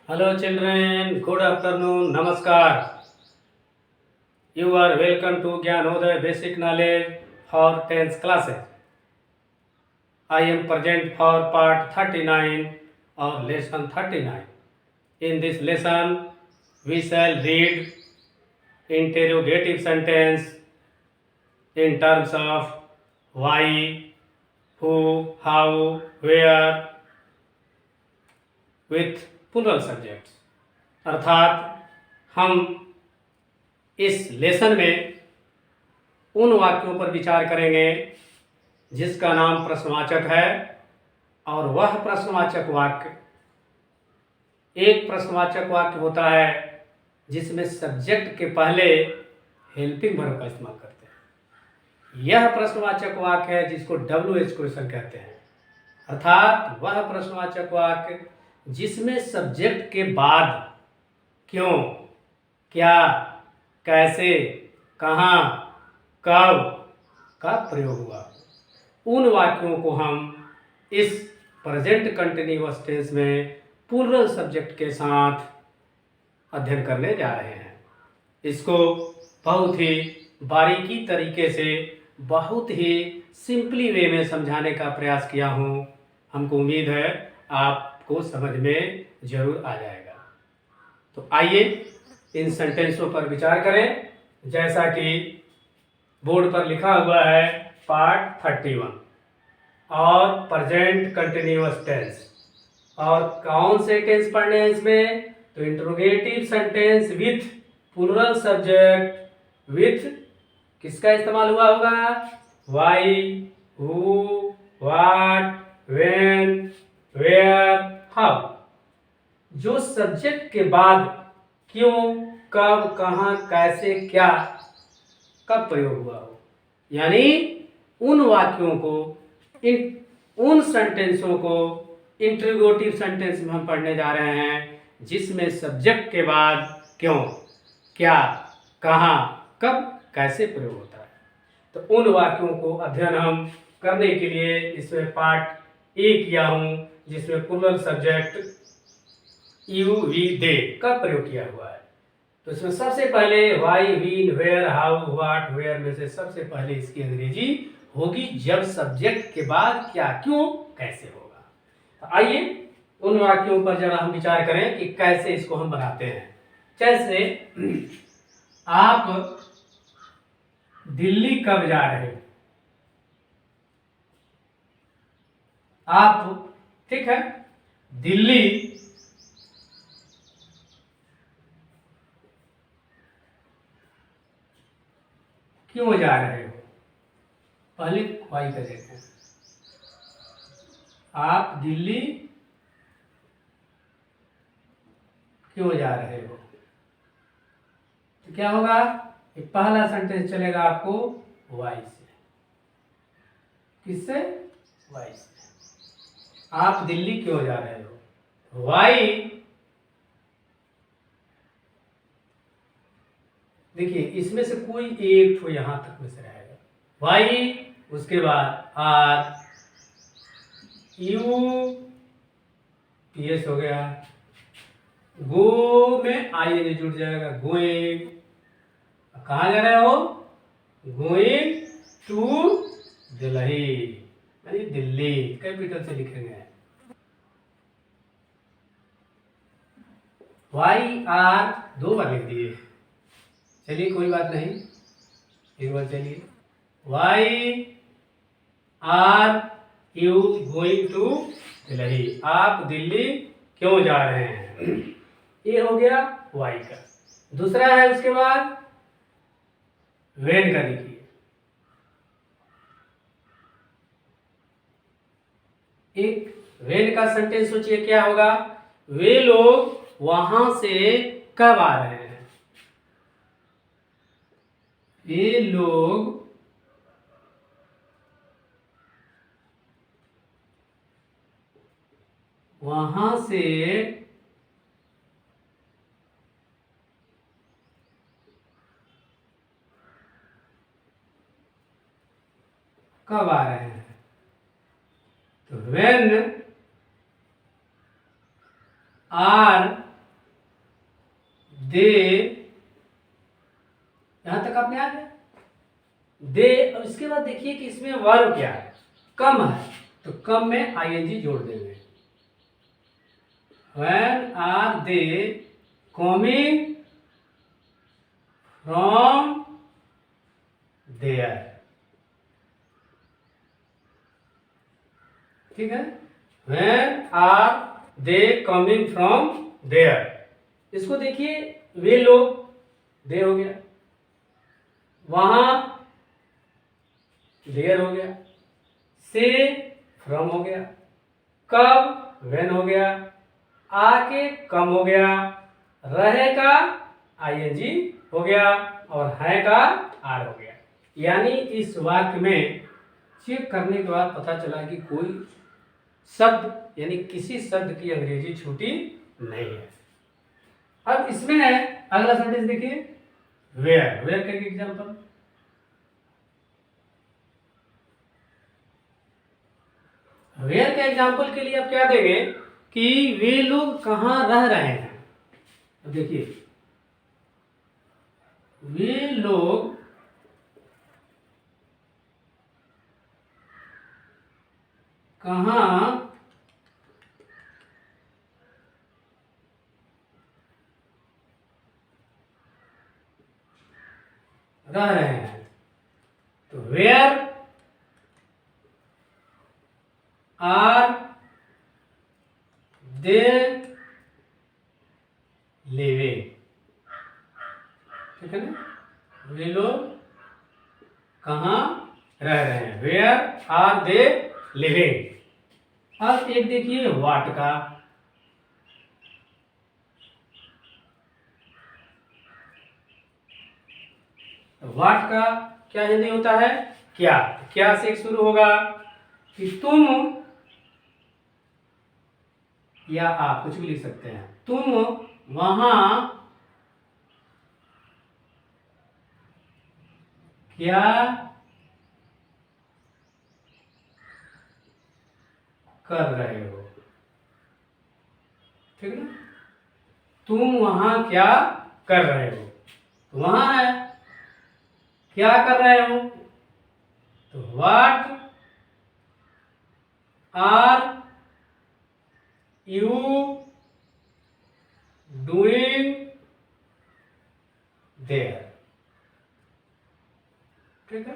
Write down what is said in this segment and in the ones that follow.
Hello children, good afternoon, namaskar. You are welcome to Gyanoday Basic Knowledge for 10th classes. I am present for part 39 of lesson 39. In this lesson, we shall read interrogative sentence in terms of why, who, how, where with plural subjects. अर्थात हम इस lesson में उन वाक्यों पर विचार करेंगे जिसका नाम प्रश्नवाचक है और वह प्रश्नवाचक वाक्य एक प्रश्नवाचक वाक्य होता है जिसमें सब्जेक्ट के पहले हेल्पिंग वर्ब का इस्तेमाल करते हैं। यह प्रश्नवाचक वाक्य है जिसको WH क्वेश्चन कहते हैं, अर्थात वह प्रश्नवाचक वाक्य जिसमें सब्जेक्ट के बाद क्यों, क्या, कैसे, कहाँ, कब का प्रयोग हुआ, उन वाक्यों को हम इस प्रेजेंट कंटिन्यूअस टेंस में प्लूरल सब्जेक्ट के साथ अध्ययन करने जा रहे हैं। इसको बहुत ही बारीकी तरीके से बहुत ही सिंपली वे में समझाने का प्रयास किया हूँ। हमको उम्मीद है आपको समझ में जरूर आ जाएगा। तो आइए इन सेंटेंसों पर विचार करें। जैसा कि बोर्ड पर लिखा हुआ है पार्ट 31 और प्रेजेंट कंटिन्यूअस टेंस, और कौन से टेंस पढ़ने हैं इसमें? तो interrogative sentence with plural subject with किसका इस्तेमाल हुआ होगा? Why, who, what, when, where, how. जो सब्जेक्ट के बाद क्यों, कब, कहाँ, कैसे, क्या का प्रयोग हुआ हो, यानी उन वाक्यों को, उन सेंटेंसों को इंट्रोगेटिव सेंटेंस में हम पढ़ने जा रहे हैं जिसमें सब्जेक्ट के बाद क्यों, क्या, कहाँ, कब, कैसे प्रयोग होता है। तो उन वाक्यों को अध्ययन हम करने के लिए इसमें पार्ट ए किया हूँ जिसमें plural subject you, we, they का प्रयोग किया हुआ है। तो इसमें सबसे पहले why, when, where, how, what, where में से सबसे पहले इसकी अंग्रेजी होगी जब सब्जेक्ट के बाद क्या, क्यों, कैसे होगा। तो आइए उन वाक्यों पर जरा हम विचार करें कि कैसे इसको हम बनाते हैं। जैसे आप दिल्ली कब जा रहे हो? आप, ठीक है, दिल्ली क्यों जा रहे हो? पहले वाई का देखते हैं। आप दिल्ली क्यों जा रहे हो? तो क्या होगा? ये पहला सेंटेंस चलेगा आपको वाई से। किससे? वाई से। आप दिल्ली क्यों जा रहे हो? वाई, देखिए इसमें से कोई एक तो यहां तक में से रहेगा। वाई, उसके बाद आर, यू, पीएस हो गया, गो में आई जुड़ जाएगा, गोइंग। कहाँ जा रहे हो? गोइंग टू दिल्ली, यानी दिल्ली कैपिटल से लिखेंगे। वाई आर दो बार लिख दिए, चलिए कोई बात नहीं, एक बार चलिए। Why are you going to Delhi, आप दिल्ली क्यों जा रहे हैं? ये हो गया वाई का। दूसरा है उसके बाद वेन का। देखिए एक वेन का सेंटेंस सोचिए क्या होगा? वे लोग वहां से कब आ रहे हैं? ये लोग वहां से कब आ रहे हैं? तो when are दे, यहां तक आपने आ गया दे। अब इसके बाद देखिए कि इसमें वर्ब क्या है, कम है, तो कम में आईएनजी जोड़ देंगे। When are they coming from there? ठीक है, When are they coming from there? इसको देखिए, वे लोग, दे हो गया, वहां देयर हो गया, से फ्रॉम हो गया, कब व्हेन हो गया, आके कम हो गया, रहे का आईएनजी हो गया, और है का आर हो गया। यानी इस वाक्य में चेक करने के बाद पता चला कि कोई शब्द यानी किसी शब्द की अंग्रेजी छूटी नहीं है। अब इसमें है अगला सेंटेंस देखिए, वेयर। वेयर का एग्जांपल, वेयर के एग्जाम्पल के लिए आप क्या देंगे कि वे लोग कहाँ रह रहे हैं। तो देखिए, वे लोग कहाँ रह रहे हैं, तो वेयर आर दे लिविंग। ठीक है ना, वे लोग कहाँ रह रहे हैं, वेयर आर दे लिविंग। अब एक देखिए वाट का, वाट का क्या हिंदी होता है, क्या। क्या से शुरू होगा कि तुम या आप कुछ भी लिख सकते हैं, तुम वहां क्या कर रहे हो। ठीक है ना, तुम वहां क्या कर रहे हो, तो वहां है क्या कर रहे हो, तो what are you doing there. ठीक है,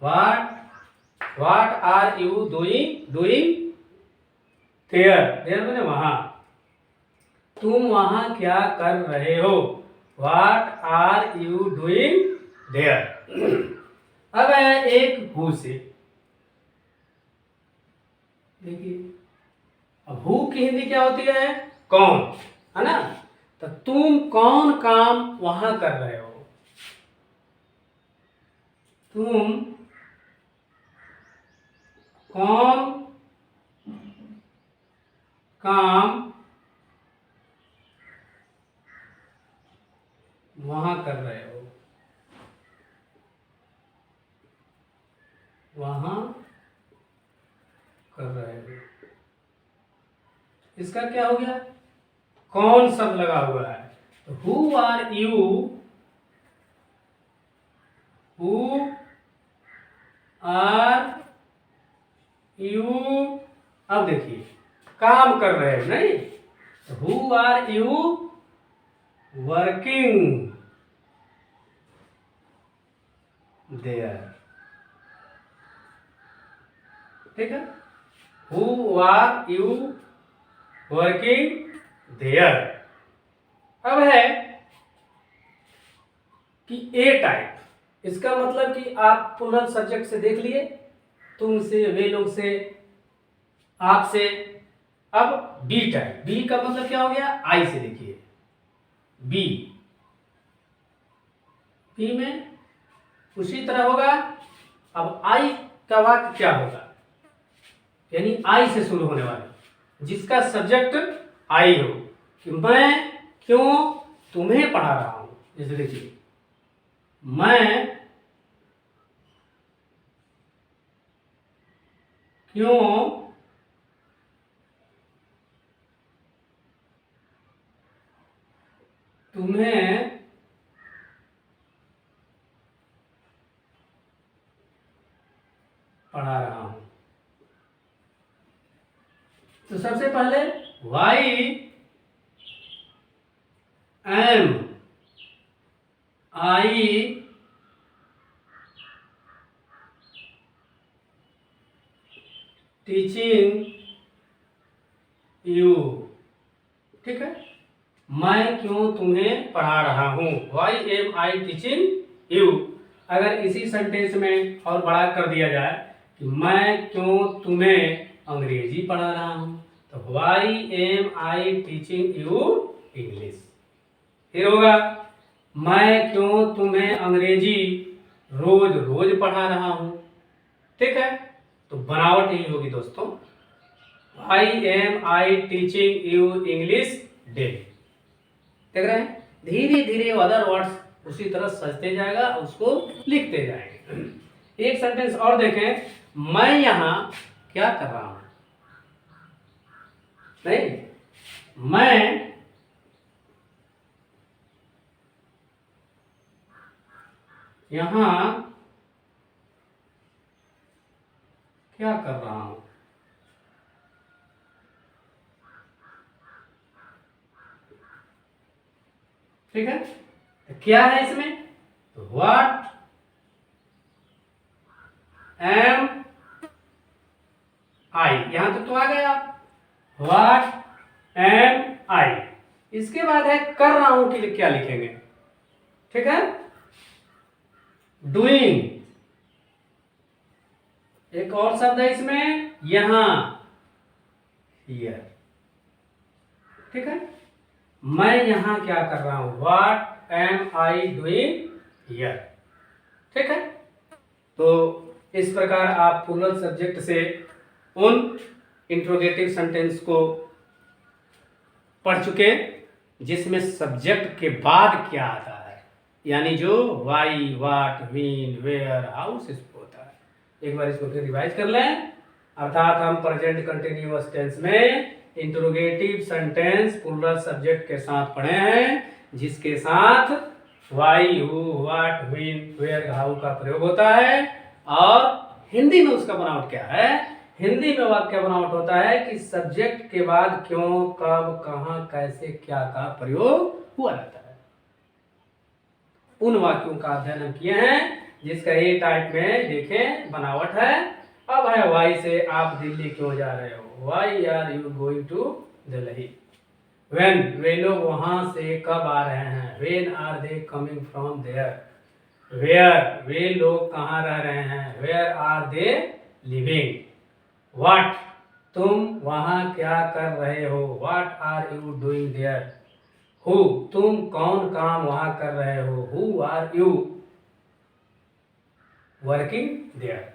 what are you doing there. There मैंने वहां, तुम वहां क्या कर रहे हो, what are you doing there. अब है एक हु से, देखिए, अब हु की हिंदी क्या होती है, कौन, है ना। तो तुम कौन काम वहां कर रहे हो, तुम कौन काम वहां कर रहे हो, वहां कर रहे हो। इसका क्या हो गया, कौन शब्द लगा हुआ है, तो who are you, who are you. अब देखिए, काम कर रहे हो नहीं, तो who are you working there. ठीक है, who are you working there. अब है कि ए टाइप, इसका मतलब कि आप प्लूरल सब्जेक्ट से देख लिए, तुम से, वे लोग से, आप से। अब बी टाइप, बी का मतलब क्या हो गया, आई से। देखिए बी, बी में उसी तरह होगा। अब आई का वाक्य क्या होगा, यानी आई से शुरू होने वाले जिसका सब्जेक्ट आई हो, कि मैं क्यों तुम्हें पढ़ा रहा हूं। जैसे देखिए, मैं क्यों तुम्हें पढ़ा रहा हूं। तो सबसे पहले why am I teaching you. ठीक है, मैं क्यों तुम्हें पढ़ा रहा हूं। Why am I teaching you. अगर इसी सेंटेंस में और बड़ा कर दिया जाए कि मैं क्यों तुम्हें अंग्रेजी पढ़ा रहा हूं, तो why am I teaching you English. फिर होगा मैं क्यों तुम्हें अंग्रेजी रोज रोज पढ़ा रहा हूं। ठीक है, तो बनावट यही होगी दोस्तों, I am I teaching you English daily. देख रहे हैं, धीरे धीरे अदर वर्ड्स उसी तरह सजते जाएगा, उसको लिखते जाएंगे। एक सेंटेंस और देखें, मैं यहां क्या कर रहा हूं। नहीं, मैं यहां क्या कर रहा हूं। ठीक है, तो क्या है इसमें, व्हाट एम आई, यहां तक तो आ गया। व्हाट एम आई, इसके बाद है कर रहा हूं के लिए क्या लिखेंगे। ठीक है, डूइंग, एक और शब्द है इसमें यहां, हियर। ठीक है, मैं यहां क्या कर रहा हूं, what am I doing here. ठीक है, तो इस प्रकार आप प्लूरल सब्जेक्ट से उन इंट्रोगेटिव सेंटेंस को पढ़ चुके जिसमें सब्जेक्ट के बाद क्या आता है, यानी जो वाई, वाट, व्हीन, वेयर, हाउ से होता है। एक बार इसको फिर रिवाइज कर लें। अर्थात हम प्रेजेंट कंटिन्यूअस टेंस में इंट्रोगेटिव सेंटेंस प्लूरल सब्जेक्ट के साथ पढ़े हैं, जिसके साथ why, who, what, when, where, how का प्रयोग होता है। और हिंदी में उसका बनावट क्या है, हिंदी में वाक्य बनावट होता है कि सब्जेक्ट के बाद क्यों, कब, कहां, कैसे, क्या का प्रयोग हुआ रहता है। उन वाक्यों का अध्ययन हम किए हैं जिसका ए टाइप में देखें बनावट है। अब है वाई से, आप दिल्ली क्यों जा रहे हो, why are you going to Delhi. When, वे लोग वहां से कब आ रहे हैं, when are they coming from there. Where, वे लोग कहाँ रह रहे हैं, where are they living. What, तुम वहां क्या कर रहे हो, what are you doing there. Who, तुम कौन काम वहां कर रहे हो, who are you working there.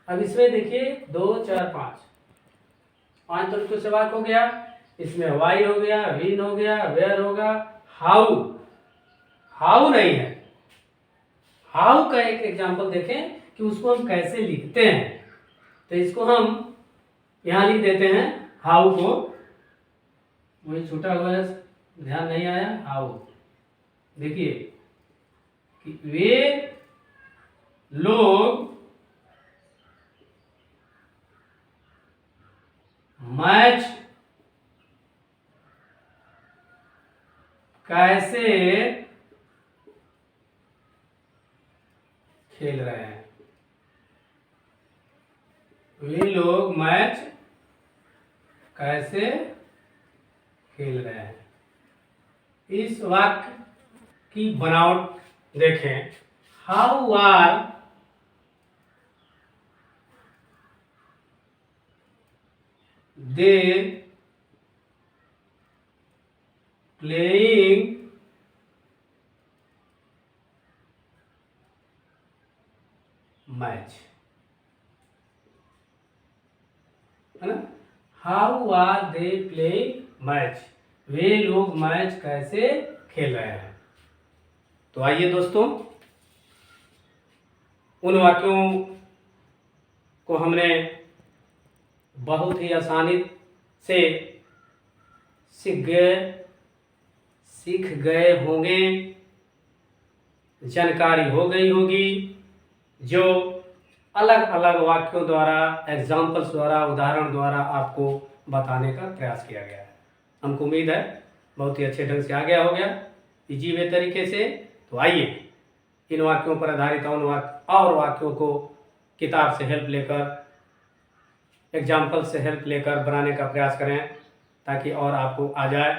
अब इसमें देखिए 2, 4, 5 तो कुछ वाक्य हो गया। इसमें वाई हो गया, विन हो गया, वेयर होगा, हाउ, हाउ नहीं है। हाउ का एक एग्जांपल देखें कि उसको हम कैसे लिखते हैं। तो इसको हम यहां लिख देते हैं, हाउ को, वही छूटा हुआ है, ध्यान नहीं आया। हाउ, देखिए कि वे लोग मैच कैसे खेल रहे हैं, वे लोग मैच कैसे खेल रहे हैं। इस वाक्य की बनावट देखें, how are they playing match, है ना। How are they playing match, वे लोग मैच कैसे खेल रहे हैं। तो आइए दोस्तों, उन वाक्यों को हमने बहुत ही आसानी से सीख गए, सीख गए होंगे, जानकारी हो गई होगी, जो अलग अलग वाक्यों द्वारा, एग्जाम्पल्स द्वारा, उदाहरण द्वारा आपको बताने का प्रयास किया गया है। हमको उम्मीद है बहुत ही अच्छे ढंग से आ गया होगा, इजी वे तरीके से। तो आइए इन वाक्यों पर आधारित और वाक्यों को किताब से हेल्प लेकर, एग्जाम्पल से हेल्प लेकर बनाने का प्रयास करें ताकि और आपको आ जाए।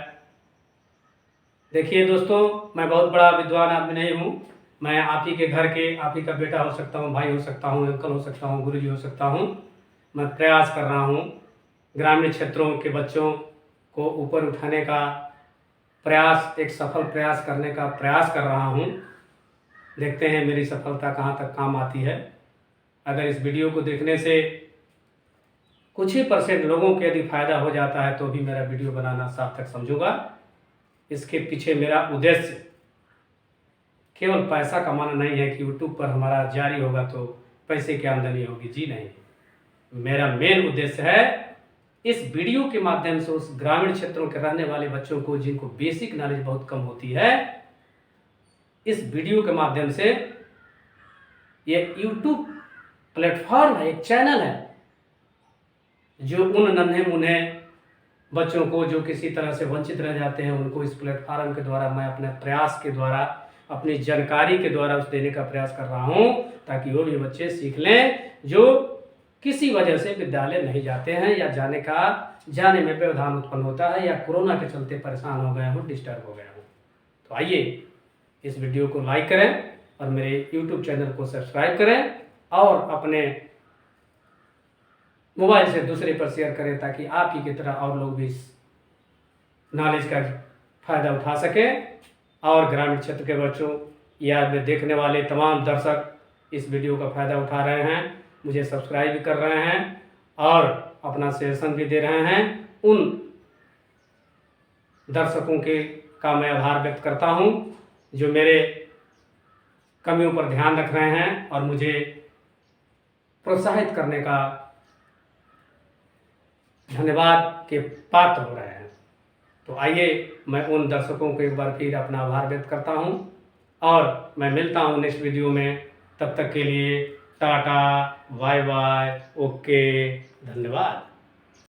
देखिए दोस्तों, मैं बहुत बड़ा विद्वान आदमी नहीं हूँ। मैं आप ही के घर के, आप ही का बेटा हो सकता हूँ, भाई हो सकता हूँ, अंकल हो सकता हूँ, गुरुजी हो सकता हूँ। मैं प्रयास कर रहा हूँ ग्रामीण क्षेत्रों के बच्चों को ऊपर उठाने का प्रयास, एक सफल प्रयास करने का प्रयास कर रहा हूँ। देखते हैं मेरी सफलता कहाँ तक काम आती है। अगर इस वीडियो को देखने से कुछ ही % लोगों को यदि फायदा हो जाता है तो भी मेरा वीडियो बनाना सार्थक समझूंगा। इसके पीछे मेरा उद्देश्य केवल पैसा कमाना नहीं है कि यूट्यूब पर हमारा जारी होगा तो पैसे की आमदनी होगी, जी नहीं। मेरा मेन उद्देश्य है इस वीडियो के माध्यम से उस ग्रामीण क्षेत्रों के रहने वाले बच्चों को जिनको बेसिक नॉलेज बहुत कम होती है, इस वीडियो के माध्यम से, ये यूट्यूब प्लेटफॉर्म है, एक चैनल है जो उन नन्हे मुन्ने बच्चों को जो किसी तरह से वंचित रह जाते हैं, उनको इस प्लेटफॉर्म के द्वारा मैं अपने प्रयास के द्वारा, अपनी जानकारी के द्वारा उस देने का प्रयास कर रहा हूं ताकि वो भी बच्चे सीख लें जो किसी वजह से विद्यालय नहीं जाते हैं या जाने में व्यवधान उत्पन्न होता है या कोरोना के चलते परेशान हो गए हों, डिस्टर्ब हो गए हों। तो आइए इस वीडियो को लाइक करें और मेरे यूट्यूब चैनल को सब्सक्राइब करें और अपने मोबाइल से दूसरे पर शेयर करें ताकि आप ही की तरह और लोग भी इस नॉलेज का फ़ायदा उठा सकें और ग्रामीण क्षेत्र के बच्चों या में देखने वाले तमाम दर्शक इस वीडियो का फ़ायदा उठा रहे हैं, मुझे सब्सक्राइब भी कर रहे हैं और अपना सजेशन भी दे रहे हैं। उन दर्शकों का मैं आभार व्यक्त करता हूं जो मेरे कमियों पर ध्यान रख रहे हैं और मुझे प्रोत्साहित करने का धन्यवाद के पात्र हो रहे हैं। तो आइए मैं उन दर्शकों को एक बार फिर अपना आभार व्यक्त करता हूं और मैं मिलता हूं नेक्स्ट वीडियो में। तब तक के लिए टाटा, बाय बाय, ओके, धन्यवाद।